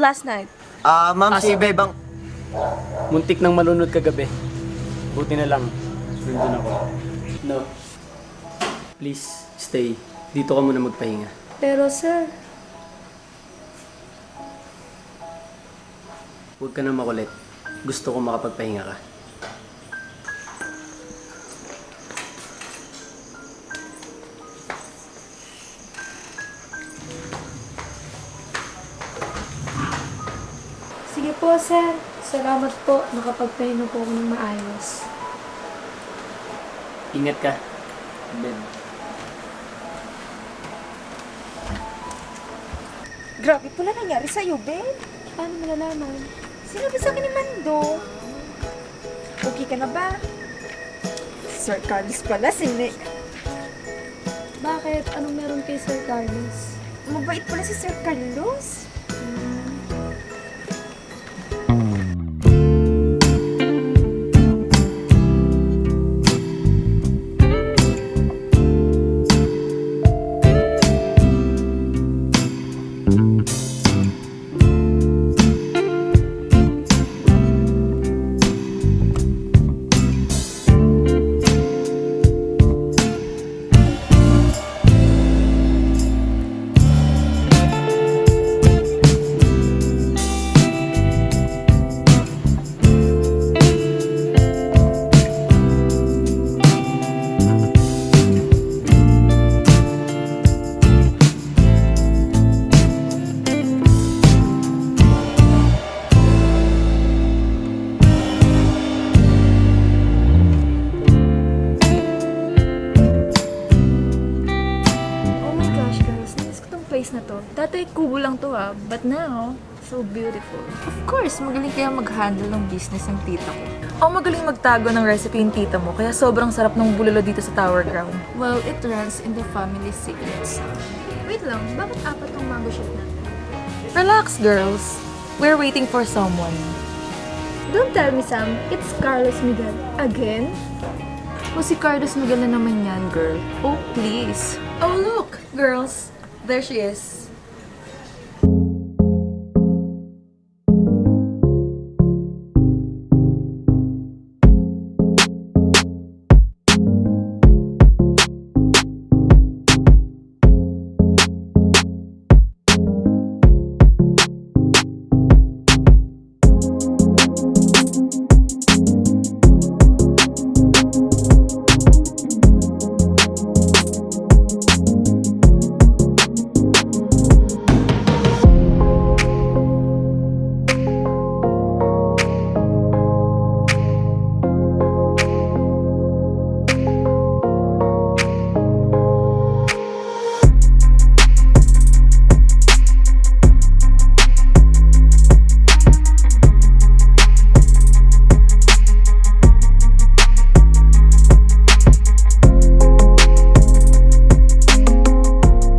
last night? Ma'am, si Bebang... Muntik nang malunod kagabi. Buti na lang, nandun ako. No. Please, stay. Dito ka muna magpahinga. Pero sir, Huwag ka na makulit. Gusto ko makapagpahinga ka. sige po sir. Salamat po. Nakapagpahinga po ako ng maayos. Ingat ka. Ben. Grabe pala nangyari sa'yo, Ben. Paano malalaman? Sinabi sa akin ni Mando. Okay ka na ba? Sir Carlos pala, Nick. Bakit? Anong meron kay Sir Carlos? Mabait pala si Sir Carlos. Oh my gosh, girls. Nais ko tong place na to. Dati kubo lang to but now, so beautiful. Of course, magaling kaya mag-handle ng business ng tita ko. O magaling magtago ng recipe yung tita mo, kaya sobrang sarap ng bulalo dito sa Tower Ground. Well, it runs in the family secrets. Wait lang, bakit apat tong mango shake natin? Relax, girls. We're waiting for someone. Don't tell me, Sam. It's Carlos Miguel. Again? O si Carlos Miguel na naman yan, girl. Oh, please. Oh, look, girls. There she is.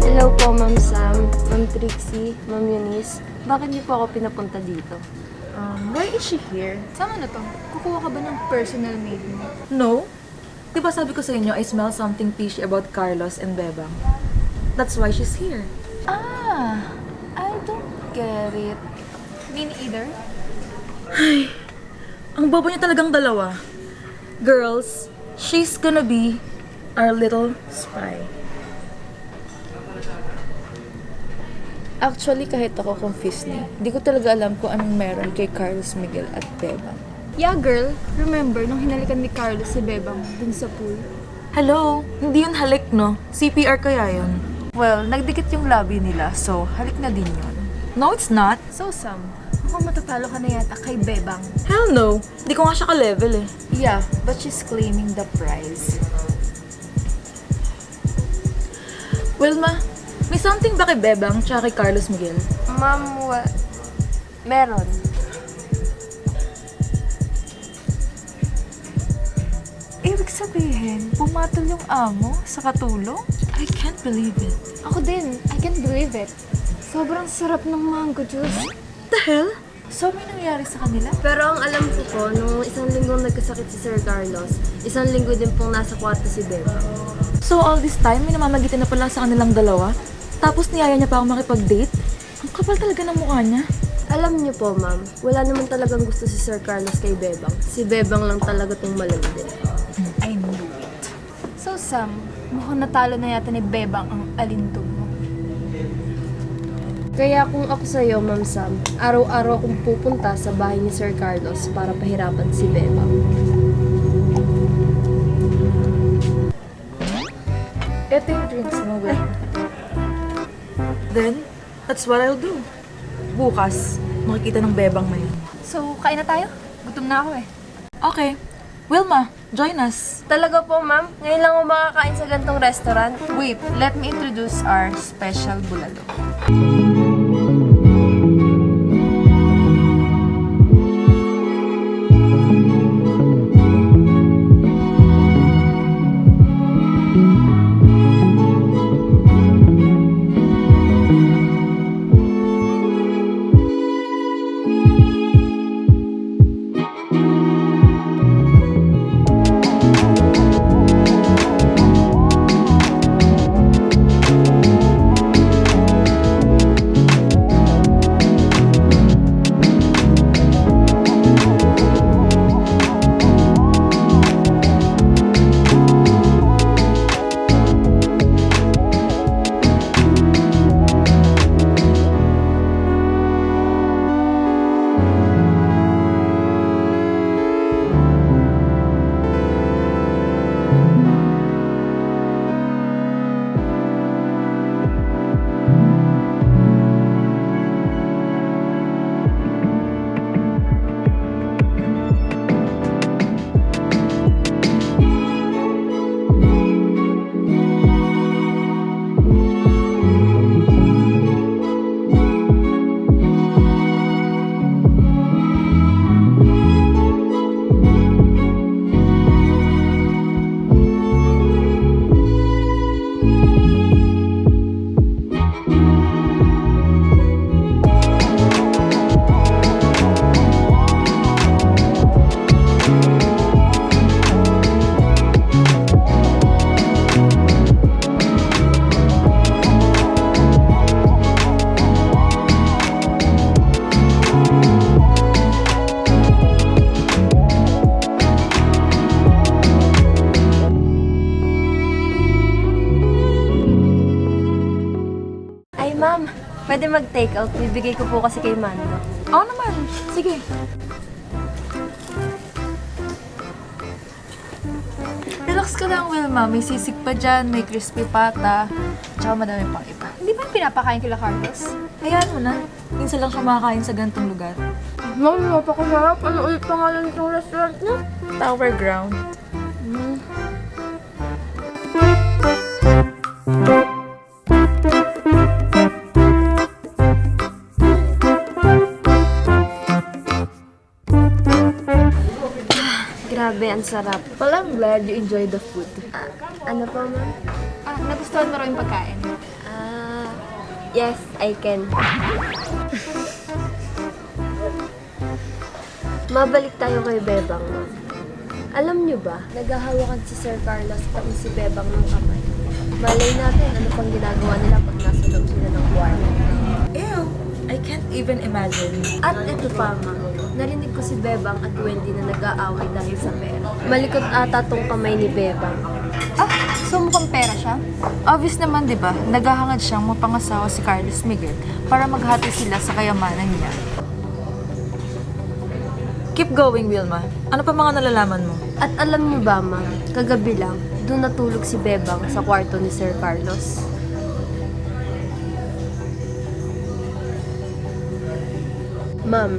Hello po, Ma'am Sam, Ma'am Trixie, Ma'am Eunice. Bakit niyo po ako pinapunta dito? Why is she here? Sama na to. Kukuha ka ba ng personal maid mo? No? Di ba sabi ko sa inyo, I smell something fishy about Carlos and Bebang. That's why she's here. Ah, I don't get it. Me neither. Ang bobo niya talagang dalawa. Girls, she's gonna be our little spy. Actually, kahit ako confused na, hindi ko talaga alam kung anong meron kay Carlos Miguel at Bebang. Yeah, girl. Remember nung hinalikan ni Carlos si Bebang dun sa pool? Hello? Hindi yun halik, no? CPR kaya yun? Well, nagdikit yung labi nila, so halik na din yun. No, it's not. So, Sam, mukhang matatalo ka na yata kay Bebang. Hell no. Hindi ko nga siya ka-level eh. Yeah, but she's claiming the prize. Wilma, may something ba kay Bebang tsaka kay Carlos Miguel? Ma'am, meron. Ibig sabihin, pumatol yung amo sa katulong? I can't believe it. Ako din. I can't believe it. Sobrang sarap ng mango juice. The hell? So, may nangyari sa kanila? Pero ang alam ko po, nung isang linggong nagkasakit si Sir Carlos, isang linggo din pong nasa kwarto si Beba. So all this time, may namamagitan na pala sa kanilang dalawa? Tapos niyaya niya pa ako makipag-date? Ang kapal talaga ng mukha niya. Alam niyo po, ma'am, wala naman talagang gusto si Sir Carlos kay Bebang. Si Bebang lang talaga tong malandi. I knew it. So Sam, mukhang natalo na yata ni Bebang ang alindog mo. Kaya kung ako sa'yo, Ma'am Sam, araw-araw akong pupunta sa bahay ni Sir Carlos para pahirapan si Bebang. Ito yung drinks mo, Will. Then, that's what I'll do. Bukas, makikita ng bebang na yun. So, kain na tayo? Gutom na ako eh. Okay. Wilma, join us. Talaga po, ma'am? Ngayon lang ako makakain sa gantong restaurant. Wait, let me introduce our special bulalo. Ma'am, pwede mag-take out. Bibigay ko po kasi kay Mando. Oo naman. Sige. Relax ka lang, Wilma. May sisig pa dyan, may crispy pata, tsaka madami pang iba. Hindi ba yung pinapakain kila Carlos? Hayaan mo na. Minsan lang siya makakain sa gantong lugar. Ma'am, napakaharap. Ano ulit pangalan ng restaurant niya? Tower Ground. Grabe, ang sarap. Well, I'm glad you enjoyed the food. Ano po, ma'am? Nagustuhan mo rin yung pagkain? Yes, I can. Mabalik tayo kay Bebang, ma'am. Alam niyo ba, naghahawakan si Sir Carlos at si Bebang ng kamay. Malay natin ano pang ginagawa nila pag nasa loob sila ng kwarto. Ew! I can't even imagine. At ito pa, ma'am. Narinig ko si Bebang at Wendy na nag-aaway dahil sa pera. Malikot ata tong kamay ni Bebang. So mukhang pera siya? Obvious naman, di ba? Naghahangad siyang mapangasawa si Carlos Miguel para maghati sila sa kayamanan niya. Keep going, Wilma. Ano pa mga nalalaman mo? At alam niyo ba, ma'am, kagabi lang, doon natulog si Bebang sa kwarto ni Sir Carlos. Ma'am,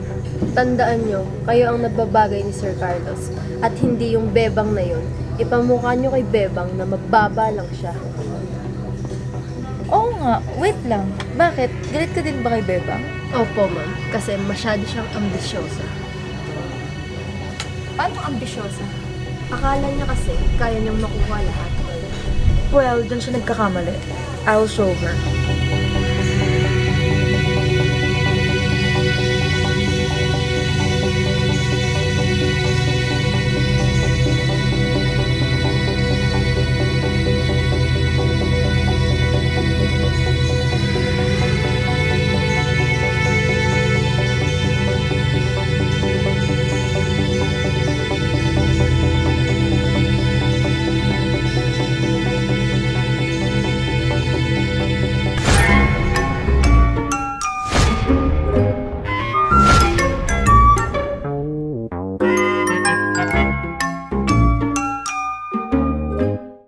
tandaan niyo, kayo ang nagbabagay ni Sir Carlos at hindi yung Bebang na yun. Ipamukha niyo kay Bebang na mababa lang siya. Oo nga, wait lang. Bakit? Galit ka din ba kay Bebang? Opo, ma'am, kasi masyado siyang ambisyosa. Paano ambisyosa? Akala niya kasi kaya niyang makuha lahat. Well, dyan siya nagkakamali. I'll show her.